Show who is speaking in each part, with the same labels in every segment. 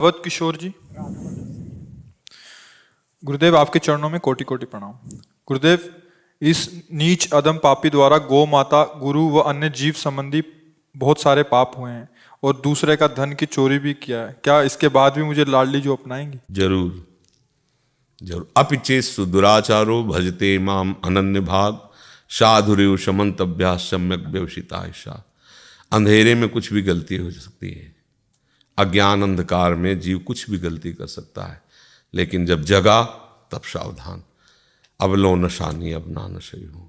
Speaker 1: अवध किशोर जी, गुरुदेव आपके चरणों में कोटि कोटि प्रणाम। गुरुदेव, इस नीच अधम पापी द्वारा गौ माता, गुरु व अन्य जीव संबंधी बहुत सारे पाप हुए हैं और दूसरे का धन की चोरी भी किया है। क्या इसके बाद भी मुझे लाडली जो अपनाएंगी?
Speaker 2: जरूर जरूर। अपिचे सुदुराचारो भजते माम अनन्य भाग साधुरेव शमंतभ्यास सम्यक व्यवसितायशा। अंधेरे में कुछ भी गलती हो सकती है, अज्ञान अंधकार में जीव कुछ भी गलती कर सकता है, लेकिन जब जगा तब सावधान। अब लो नशानी अब ना नशई हूँ।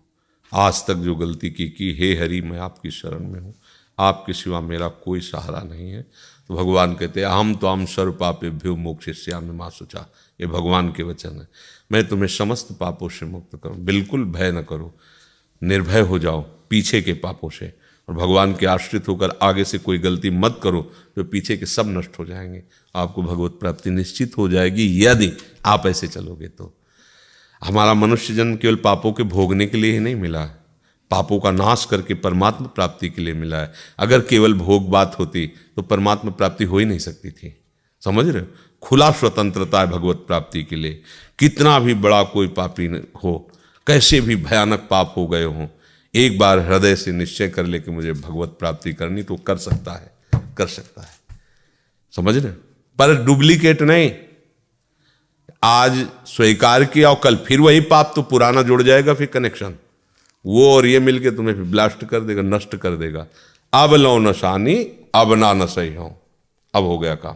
Speaker 2: आज तक जो गलती की हे हरि मैं आपकी शरण में हूँ, आपके सिवा मेरा कोई सहारा नहीं है। तो भगवान कहते हैं अहम तो हम सर्व पापेभ्यो मोक्षयिष्यामि मा शुचा। ये भगवान के वचन है। मैं तुम्हें समस्त पापों से मुक्त करूँ। बिल्कुल भय न करो, निर्भय हो जाओ पीछे के पापों से, और भगवान के आश्रित होकर आगे से कोई गलती मत करो, जो पीछे के सब नष्ट हो जाएंगे। आपको भगवत प्राप्ति निश्चित हो जाएगी यदि आप ऐसे चलोगे तो। हमारा मनुष्य जन्म केवल पापों के भोगने के लिए ही नहीं मिला है, पापों का नाश करके परमात्मा प्राप्ति के लिए मिला है। अगर केवल भोग बात होती तो परमात्मा प्राप्ति हो ही नहीं सकती थी। समझ रहे हो? खुला स्वतंत्रता है भगवत प्राप्ति के लिए। कितना भी बड़ा कोई पापी हो, कैसे भी भयानक पाप हो गए हों, एक बार हृदय से निश्चय कर ले कि मुझे भगवत प्राप्ति करनी, तो कर सकता है, कर सकता है। समझ रहे? पर डुप्लीकेट नहीं। आज स्वीकार किया और कल फिर वही पाप, तो पुराना जुड़ जाएगा, फिर कनेक्शन वो और ये मिलके तुम्हें फिर ब्लास्ट कर देगा, नष्ट कर देगा। अब लो नशानी अब ना नशई हो। अब हो गया काम।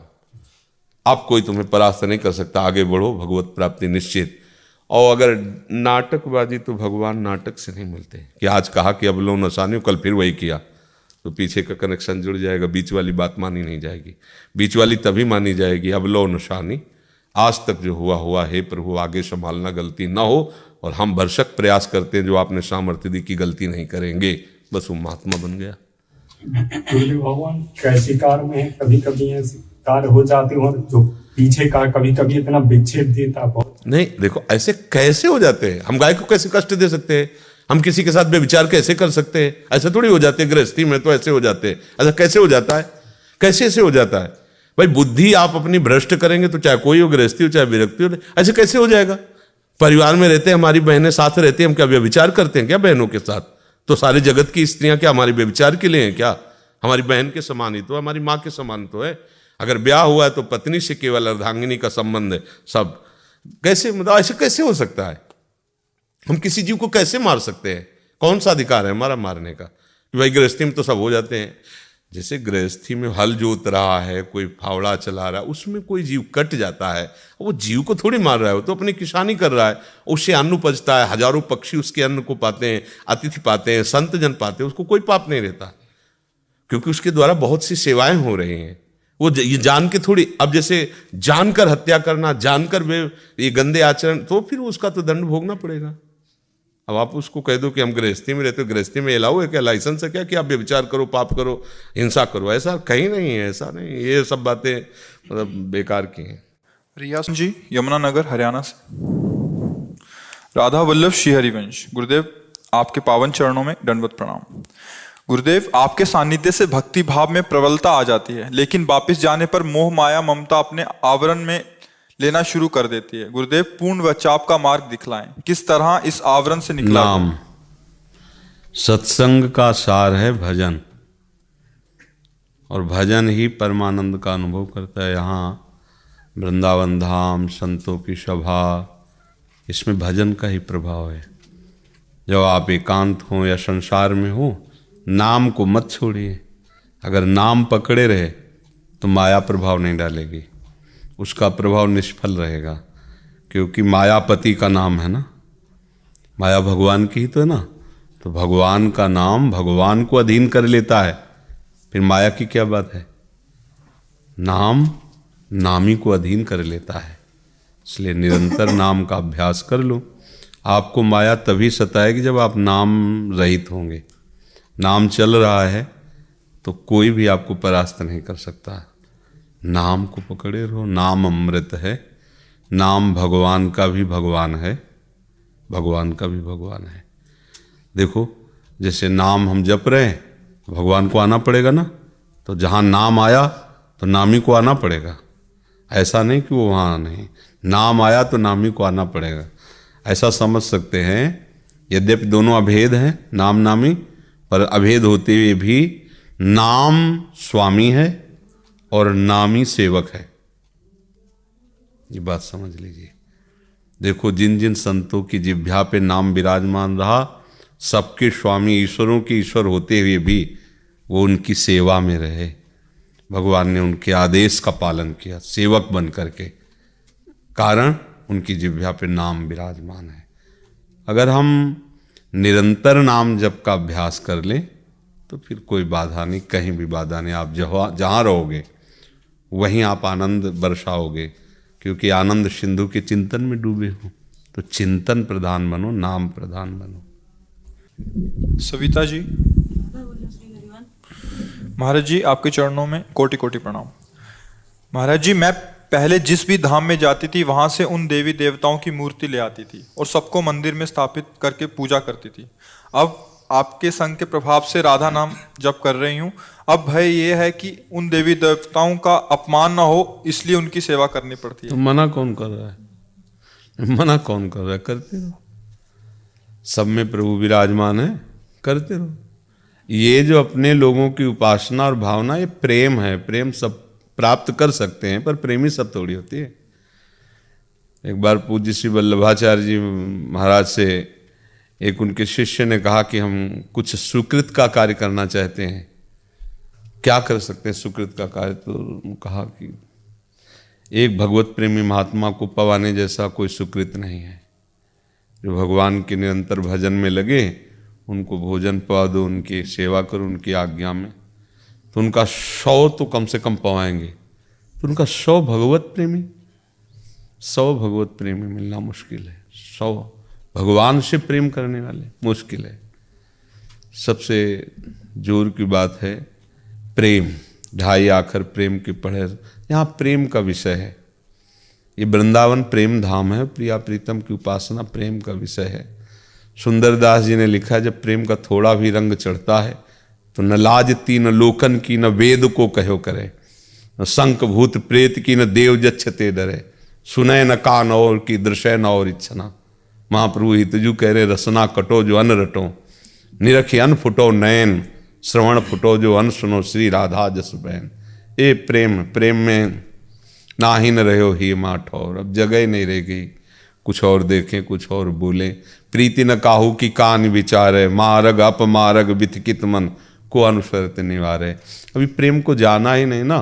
Speaker 2: अब कोई तुम्हें परास्त नहीं कर सकता। आगे बढ़ो, भगवत प्राप्ति निश्चित। और अगर नाटकबाजी, तो भगवान नाटक से नहीं मिलते कि आज कहा कि अब लो नशानी, कल फिर वही किया, तो पीछे का कनेक्शन जुड़ जाएगा। बीच वाली बात मानी नहीं जाएगी। बीच वाली तभी मानी जाएगी अब लो नशानी, आज तक जो हुआ हुआ है प्रभु, आगे संभालना गलती ना हो। और हम भरसक प्रयास करते हैं, जो आपने सामर्थ्य दी की गलती नहीं करेंगे, बस वो महात्मा बन गया।
Speaker 3: गुरुदेव भगवान कैसे कार में है, कभी कभी ऐसे कार हो जाते हैं, और जो पीछे कार कभी कभी इतना विक्षेप देता बहुत।
Speaker 2: नहीं देखो, ऐसे कैसे हो जाते हैं? हम गाय को कैसे कष्ट दे सकते हैं? हम किसी के साथ बेविचार कैसे कर सकते हैं? ऐसे थोड़ी हो जाते हैं। गृहस्थी में तो ऐसे हो जाते हैं। ऐसा कैसे हो जाता है? कैसे ऐसे हो जाता है भाई? बुद्धि आप अपनी भ्रष्ट करेंगे तो चाहे कोई हो, गृहस्थी हो चाहे विरक्ति हो, ऐसे कैसे हो जाएगा? परिवार में रहते हैं, हमारी बहनें साथ रहती हैं, हम क्या व्यभिचार करते हैं क्या बहनों के साथ? तो सारे जगत की स्त्रियां क्या हमारी व्यभिचार के लिए हैं क्या? हमारी बहन के समान ही तो, हमारी माँ के समान तो है। अगर ब्याह हुआ है तो पत्नी से केवल अर्धांगिनी का संबंध है सब। कैसे, मतलब ऐसे कैसे हो सकता है? हम किसी जीव को कैसे मार सकते हैं? कौन सा अधिकार है हमारा मारने का? कि भाई गृहस्थी में तो सब हो जाते हैं। जैसे गृहस्थी में हल जोत रहा है, कोई फावड़ा चला रहा है, उसमें कोई जीव कट जाता है, वो जीव को थोड़ी मार रहा है, वो तो अपनी किसानी कर रहा है, उससे अन्न उपजता है, हजारों पक्षी उसके अन्न को पाते हैं, अतिथि पाते हैं, संत जन पाते हैं, उसको कोई पाप नहीं रहता, क्योंकि उसके द्वारा बहुत सी सेवाएं हो रही हैं। वो ये जान के थोड़ी, अब जैसे जानकर हत्या करना, जानकर ये गंदे आचरण, तो फिर उसका तो दंड भोगना पड़ेगा। अब आप उसको कह दो कि हम गृहस्थी में रहते हो, गृहस्थी में अलाउ है क्या? लाइसेंस है क्या कि आप व्यभिचार करो, पाप करो, हिंसा करो? ऐसा कहीं नहीं है, ऐसा नहीं। ये सब बातें मतलब बेकार की हैं।
Speaker 1: रिया जी, यमुनानगर, हरियाणा से। राधा वल्लभ श्री हरिवंश, गुरुदेव आपके पावन चरणों में दंडवत प्रणाम। गुरुदेव, आपके सानिध्य से भक्ति भाव में प्रबलता आ जाती है, लेकिन वापस जाने पर मोह माया ममता अपने आवरण में लेना शुरू कर देती है। गुरुदेव, पूर्ण बचाव का मार्ग दिखलाएं, किस तरह इस आवरण से निकला?
Speaker 2: नाम सत्संग का सार है भजन, और भजन ही परमानंद का अनुभव करता है। यहाँ वृंदावन धाम, संतों की सभा, इसमें भजन का ही प्रभाव है। जब आप एकांत हो या संसार में हो, नाम को मत छोड़िए। अगर नाम पकड़े रहे तो माया प्रभाव नहीं डालेगी, उसका प्रभाव निष्फल रहेगा, क्योंकि मायापति का नाम है ना, माया भगवान की ही तो है ना। तो भगवान का नाम भगवान को अधीन कर लेता है, फिर माया की क्या बात है? नाम नामी को अधीन कर लेता है। इसलिए निरंतर नाम का अभ्यास कर लो। आपको माया तभी सताएगी जब आप नाम रहित होंगे। नाम चल रहा है तो कोई भी आपको परास्त नहीं कर सकता। नाम को पकड़े रहो। नाम अमृत है। नाम भगवान का भी भगवान है, भगवान का भी भगवान है। देखो, जैसे नाम हम जप रहे हैं, भगवान को आना पड़ेगा ना, तो जहाँ नाम आया तो नामी को आना पड़ेगा। ऐसा नहीं कि वो वहाँ नहीं, नाम आया तो नामी को आना पड़ेगा, ऐसा समझ सकते हैं। यद्यपि दोनों अभेद हैं, नाम नामी, पर अभेद होते हुए भी नाम स्वामी है और नामी सेवक है। ये बात समझ लीजिए। देखो, जिन जिन संतों की जिह्वा पे नाम विराजमान रहा, सबके स्वामी ईश्वरों के ईश्वर होते हुए भी वो उनकी सेवा में रहे। भगवान ने उनके आदेश का पालन किया सेवक बन करके, कारण उनकी जिह्वा पे नाम विराजमान है। अगर हम निरंतर नाम जप का अभ्यास कर लें तो फिर कोई बाधा नहीं, कहीं भी बाधा नहीं। आप जहाँ रहोगे वहीं आप आनंद बरसाओगे, क्योंकि आनंद सिंधु के चिंतन में डूबे हो। तो चिंतन प्रधान बनो, नाम प्रधान बनो।
Speaker 1: सविता जी, महाराज जी आपके चरणों में कोटि कोटि प्रणाम। महाराज जी, मैं पहले जिस भी धाम में जाती थी वहां से उन देवी देवताओं की मूर्ति ले आती थी और सबको मंदिर में स्थापित करके पूजा करती थी। अब आपके संग के प्रभाव से राधा नाम जप कर रही हूँ। अब भय ये है कि उन देवी देवताओं का अपमान ना हो, इसलिए उनकी सेवा करनी पड़ती है।
Speaker 2: तो मना कौन कर रहा है? मना कौन कर रहा है? करते रहो, सब में प्रभु विराजमान है, करते रहो। ये जो अपने लोगों की उपासना और भावना, ये प्रेम है। प्रेम सब प्राप्त कर सकते हैं, पर प्रेमी सब थोड़ी होती है। एक बार पूज्य श्री वल्लभाचार्य जी महाराज से एक उनके शिष्य ने कहा कि हम कुछ सुकृत का कार्य करना चाहते हैं, क्या कर सकते हैं सुकृत का कार्य? तो कहा कि एक भगवत प्रेमी महात्मा को पवाने जैसा कोई सुकृत नहीं है। जो भगवान के निरंतर भजन में लगे, उनको भोजन पवा दो, उनकी सेवा करो उनकी आज्ञा में, तो उनका 100 तो कम से कम पवाएंगे। तो उनका 100 भगवत प्रेमी मिलना मुश्किल है। 100 भगवान से प्रेम करने वाले मुश्किल है। सबसे जोर की बात है प्रेम। ढाई आखर प्रेम की पढ़े, यहाँ प्रेम का विषय है। ये वृंदावन प्रेम धाम है, प्रिया प्रीतम की उपासना प्रेम का विषय है। सुंदरदास जी ने लिखा, जब प्रेम का थोड़ा भी रंग चढ़ता है तो न लाजती न लोकन की न वेद को कहो करे, न शंख भूत प्रेत की न देव जच्छते डरे, सुनय न कान और की दृश्य न और इच्छना। महाप्रभु हितजू कह रहे, रसना कटो जो अन रटो, निरखी अन फुटो नयन, श्रवण फुटो जो अन सुनो, श्री राधा जस बहन। ए प्रेम में ना ही न रहो ही माठ, और अब जगह ही नहीं रह गई, कुछ और देखें कुछ और बोलें। प्रीति न काहू की कान विचारे, मारग अपमारग विथकित मन को अनुसरत निवारे। अभी प्रेम को जाना ही नहीं ना,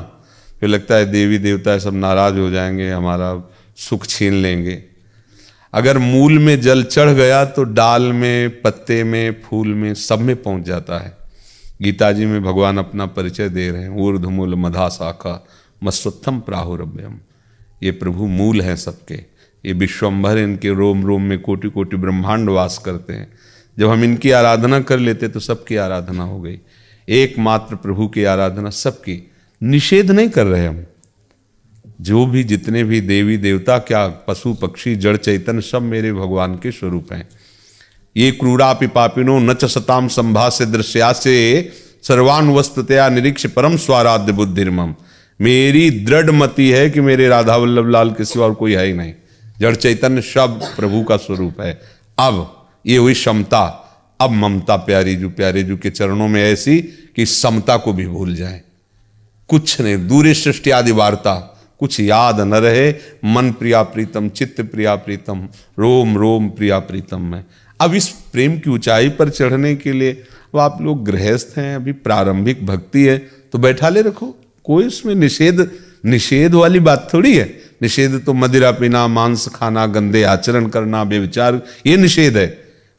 Speaker 2: फिर लगता है देवी देवता सब नाराज हो जाएंगे, हमारा सुख छीन लेंगे। अगर मूल में जल चढ़ गया तो डाल में, पत्ते में, फूल में, सब में पहुंच जाता है। गीता जी में भगवान अपना परिचय दे रहे हैं, ऊर्ध्वमूल मधा शाखा मत्स्वत्थम प्राहुरभ्यम। ये प्रभु मूल हैं सबके, ये विश्वम्भर, इनके रोम रोम में कोटि कोटि ब्रह्मांड वास करते हैं। जब हम इनकी आराधना कर लेते तो सबकी आराधना हो गई। एकमात्र प्रभु की आराधना सबकी, निषेध नहीं कर रहे हम। जो भी जितने भी देवी देवता, क्या पशु पक्षी जड़ चैतन्य, सब मेरे भगवान के स्वरूप हैं। ये क्रूरापि पापिनो न च सताम संभास्य दृश्यासे, सर्वानुवस्तुतया निरीक्ष परम स्वाराध्य बुद्धिर्मम। मेरी दृढ़ मति है कि मेरे राधा वल्लभ लाल के सिवा और कोई है ही नहीं। जड़ चैतन्य सब प्रभु का स्वरूप है। अब ये हुई समता। अब ममता प्यारे जू के चरणों में ऐसी कि समता को भी भूल जाए, कुछ नहीं, दूरी सृष्टि आदि वार्ता कुछ याद न रहे। मन प्रिया प्रीतम, चित्त प्रिया प्रीतम, रोम रोम प्रिया प्रीतम में। अब इस प्रेम की ऊंचाई पर चढ़ने के लिए, अब आप लोग गृहस्थ हैं, अभी प्रारंभिक भक्ति है, तो बैठा ले रखो। कोई उसमें निषेध वाली बात थोड़ी है। निषेध तो मदिरा पीना, मांस खाना, गंदे आचरण करना, बेविचार, ये निषेध है।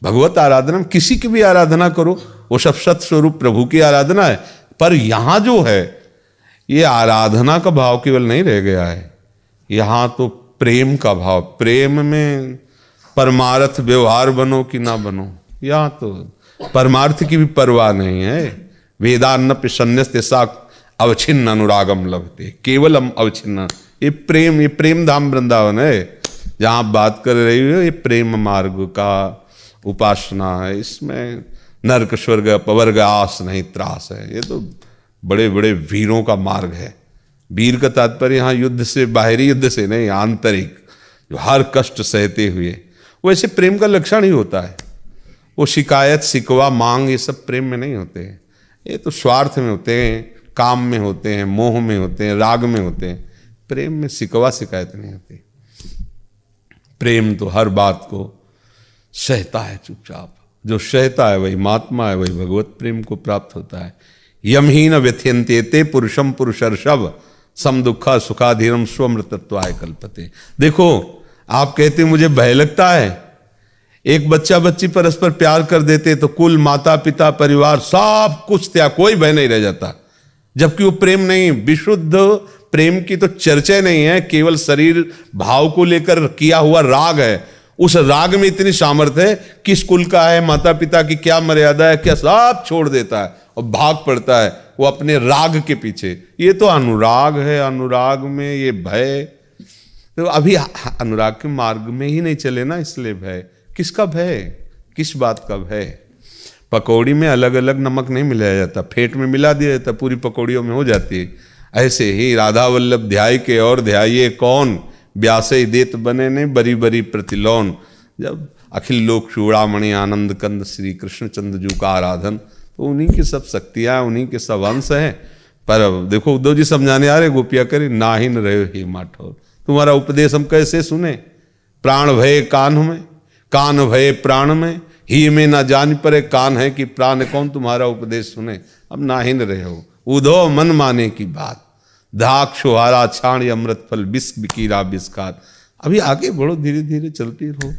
Speaker 2: भगवत आराधना, किसी की भी आराधना करो, वो सब सत स्वरूप प्रभु की आराधना है। पर यहाँ जो है, ये आराधना का भाव केवल नहीं रह गया है, यहाँ तो प्रेम का भाव। प्रेम में परमार्थ व्यवहार बनो कि ना बनो, यहाँ तो परमार्थ की भी परवाह नहीं है। वेदान्नपि सन्न्यस्ते सा अवच्छिन्न अनुरागम लभते, केवलम अवच्छिन्न। ये प्रेम धाम वृंदावन है जहाँ आप बात कर रही हो। ये प्रेम मार्ग का उपासना है, इसमें नरक स्वर्ग अपवर्ग आस नहीं त्रास है। ये तो बड़े बड़े वीरों का मार्ग है। वीर का तात्पर्य यहाँ युद्ध से, बाहरी युद्ध से नहीं, आंतरिक, जो हर कष्ट सहते हुए, वैसे प्रेम का लक्षण ही होता है। वो शिकायत, शिकवा, मांग, ये सब प्रेम में नहीं होते हैं। ये तो स्वार्थ में होते हैं, काम में होते हैं, मोह में होते हैं, राग में होते हैं। प्रेम में शिकवा शिकायत नहीं होती। प्रेम तो हर बात को सहता है चुपचाप। जो सहता है वही महात्मा है, वही भगवत प्रेम को प्राप्त होता है। यमहीन व्यथ्यन्ते ते पुरुषम पुरुषर्षभ सम दुखा सुखाधीरम स्वमृतत्वाय कल्पते। देखो, आप कहते मुझे भय लगता है, एक बच्चा बच्ची परस्पर प्यार कर देते तो कुल, माता पिता, परिवार सब कुछ त्याग, कोई भय नहीं रह जाता। जबकि वो प्रेम नहीं, विशुद्ध प्रेम की तो चर्चा नहीं है, केवल शरीर भाव को लेकर किया हुआ राग है। उस राग में इतनी सामर्थ्य है, किस कुल का है, माता पिता की क्या मर्यादा है, क्या सब छोड़ देता है और भाग पड़ता है वो अपने राग के पीछे। ये तो अनुराग है, अनुराग में ये भय, तो अभी अनुराग के मार्ग में ही नहीं चले ना, इसलिए भय। किसका भय, किस बात का भय? पकौड़ी में अलग अलग नमक नहीं मिलाया जाता, फेंट में मिला दिया जाता, पूरी पकौड़ियों में हो जाती है। ऐसे ही राधा वल्लभ ध्याय के और ध्याये कौन, ब्यासे देत बने ने बरी बरी प्रतिलोन। जब अखिल लोक चूड़ामणि आनंद कंद श्री कृष्ण चंद्र जी का आराधन, तो उन्हीं की सब शक्तियाँ, उन्हीं के सब अंश हैं। पर देखो उद्धव जी समझाने आ रहे, गोपिया करे नाहिन रहे हे माठौर, तुम्हारा उपदेश हम कैसे सुने? प्राण भय कान में, कान भय प्राण में, ही में ना जान परे कान है कि प्राण कौन तुम्हारा उपदेश सुने। अब नाहिन रहे हो, उधो मन माने की बात, दाक्षुहारा छाण अमृत फल विष कीरा विस्कार। अभी आगे बढ़ो, धीरे धीरे चलती रहो।